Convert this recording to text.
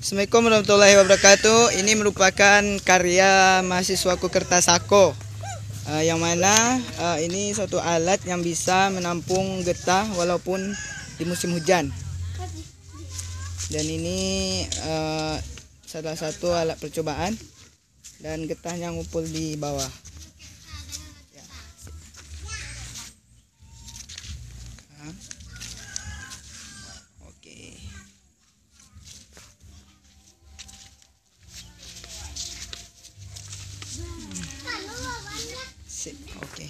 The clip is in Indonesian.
Assalamualaikum warahmatullahi wabarakatuh. Ini merupakan karya mahasiswaku Kertasako, yang mana ini suatu alat yang bisa menampung getah walaupun di musim hujan. Dan ini salah satu alat percobaan, dan getahnya ngumpul di bawah. Oke. Sip, oke.